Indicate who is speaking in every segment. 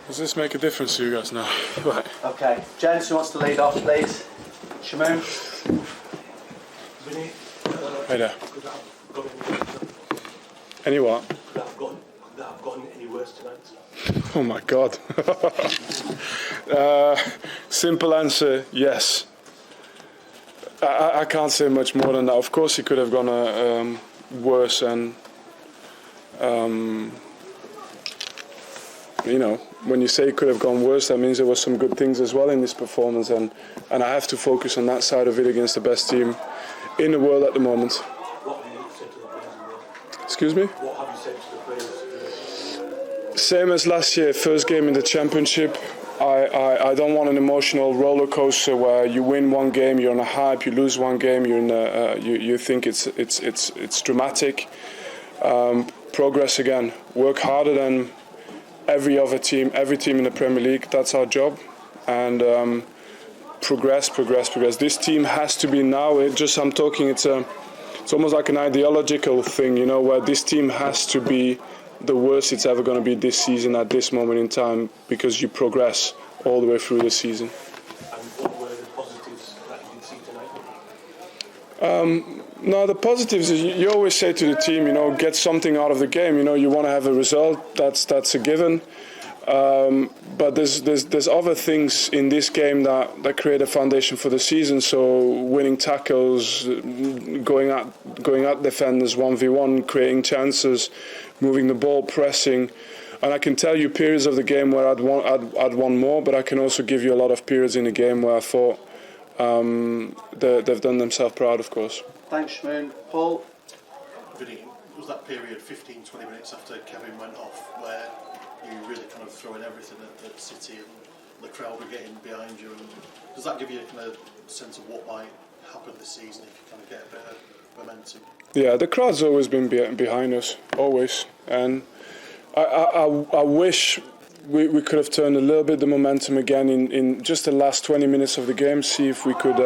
Speaker 1: Does this make a difference to you guys now? Right.
Speaker 2: Okay, Jens, who wants to lead off, please? Shamoon?
Speaker 1: Hey there. Any what?
Speaker 3: Could that have gotten any worse tonight?
Speaker 1: Oh my God. Simple answer, yes. I can't say much more than that. Of course, it could have gone worse, and you know, when you say it could have gone worse, that means there were some good things as well in this performance, and I have to focus on that side of it against the best team in the world at the moment.
Speaker 3: What have you said to the players?
Speaker 1: Excuse me?
Speaker 3: What have you said to the players?
Speaker 1: Same as last year, first game in the championship. I don't want an emotional roller coaster where you win one game, you're on a hype, you lose one game, you're in you think it's dramatic. Progress again. Work harder than every other team, every team in the Premier League. That's our job, and progress. This team has to be now. I'm talking. It's almost like an ideological thing, you know, where this team has to be the worst it's ever going to be this season at this moment in time, because you progress all the way through the season.
Speaker 3: And what were the positives that you did see tonight?
Speaker 1: No, the positives is you always say to the team, you know, get something out of the game. You know, you want to have a result. That's a given. But there's other things in this game that create a foundation for the season. So winning tackles, going at defenders 1v1, creating chances, moving the ball, pressing. And I can tell you periods of the game where I'd want more, but I can also give you a lot of periods in the game where I thought they've done themselves proud, of course.
Speaker 2: Thanks, Shamoon. Paul?
Speaker 3: Vinny, was that period 15-20 minutes after Kevin went off where you really kind of throwing everything at City and the crowd were getting behind you? And does that give you a kind of sense of what might happen this season if you kind of get a bit of momentum?
Speaker 1: Yeah, the crowd's always been behind us, always. And I wish we could have turned a little bit the momentum again in just the last 20 minutes of the game, see if we could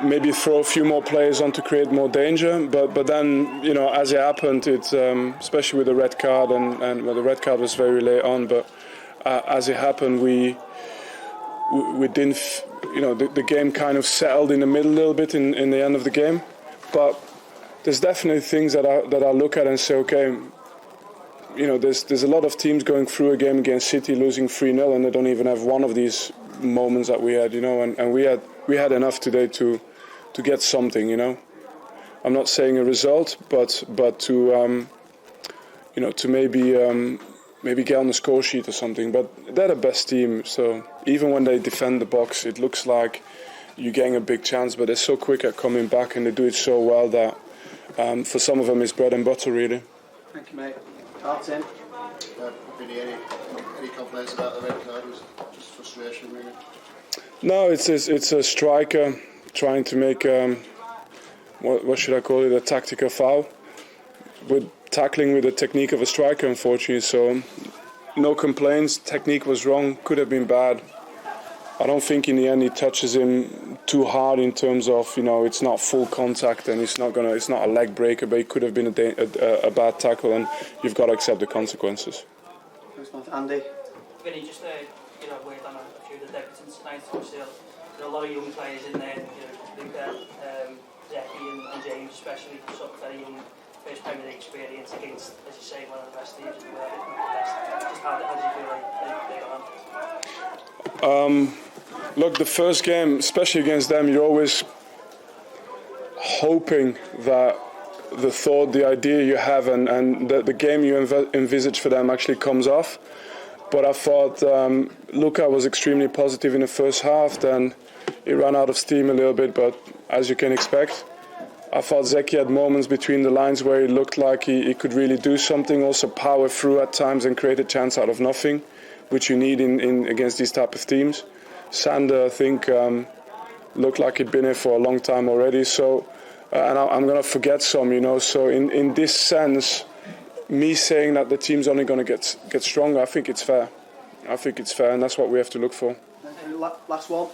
Speaker 1: maybe throw a few more players on to create more danger. But then, you know, as it happened, it's especially with the red card, and well, the red card was very late on, but as it happened, we didn't, you know, the game kind of settled in the middle a little bit in the end of the game. But there's definitely things that I look at and say, okay, you know, there's a lot of teams going through a game against City losing 3-0 and they don't even have one of these moments that we had, you know, and we had enough today to get something, you know. I'm not saying a result, but to you know, to maybe get on the score sheet or something. But they're the best team, so even when they defend the box, it looks like you're getting a big chance, but they're so quick at coming back and they do it so well that for some of them it's bread and butter, really.
Speaker 2: Thank you, mate. Martin?
Speaker 4: Vinny, any complaints about the red card? Was just frustration, really?
Speaker 1: No, it's a striker trying to make what should I call it, a tactical foul, with tackling with the technique of a striker, unfortunately. So no complaints. Technique was wrong, could have been bad. I don't think in the end he touches him too hard in terms of, you know, it's not full contact and it's not a leg breaker, but it could have been a bad tackle, and you've got to accept the consequences.
Speaker 2: Thanks, Andy?
Speaker 5: Vinny, just you know, word on a few of the debutants tonight. Obviously, there are a lot of young players in there. You know, Liga, Zeki and James especially, sort of very young, first Premier League experience against, as you say, one of the best teams in the world, if not the best. Just how do you feel like they got on?
Speaker 1: Look, the first game, especially against them, you're always hoping that the thought, the idea you have and the game you envisage for them actually comes off. But I thought Luka was extremely positive in the first half, then he ran out of steam a little bit, but as you can expect. I thought Zeki had moments between the lines where he looked like he could really do something, also power through at times and create a chance out of nothing, which you need in against these type of teams. Sander, I think, looked like he'd been here for a long time already. So, and I'm going to forget some, you know. So in this sense, me saying that the team's only going to get stronger, I think it's fair. And that's what we have to look for.
Speaker 2: Last one.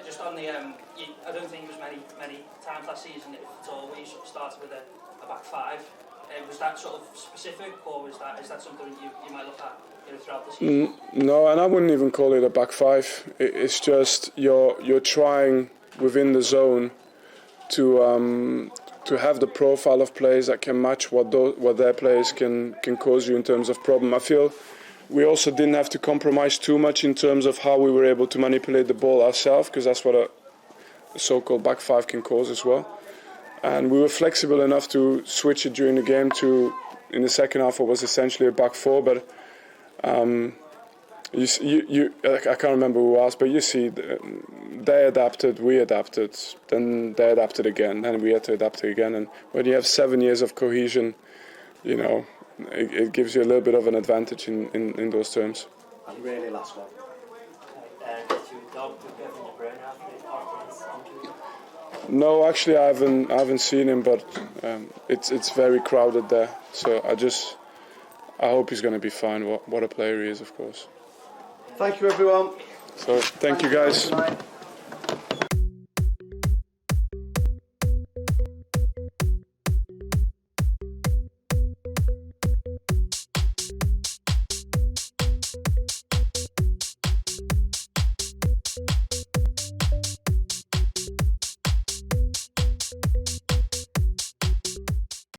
Speaker 5: Just on the, I don't think it was many times last season at all where you sort of started with a back five. Was that sort of specific, or is that something you might look at throughout the season?
Speaker 1: No, and I wouldn't even call it a back five. It's just you're trying within the zone to have the profile of players that can match what their players can cause you in terms of problem. I feel we also didn't have to compromise too much in terms of how we were able to manipulate the ball ourselves, because that's what a so-called back five can cause as well. And we were flexible enough to switch it during the game to, in the second half, it was essentially a back four. But I can't remember who asked, but you see, they adapted, we adapted, then they adapted again, and we had to adapt again. And when you have 7 years of cohesion, it gives you a little bit of an advantage in those terms.
Speaker 2: And really last one.
Speaker 1: No, actually, I haven't seen him, but it's very crowded there. So I hope he's going to be fine. What a player he is, of course.
Speaker 2: Thank you, everyone.
Speaker 1: So thank you, guys.
Speaker 2: Tonight.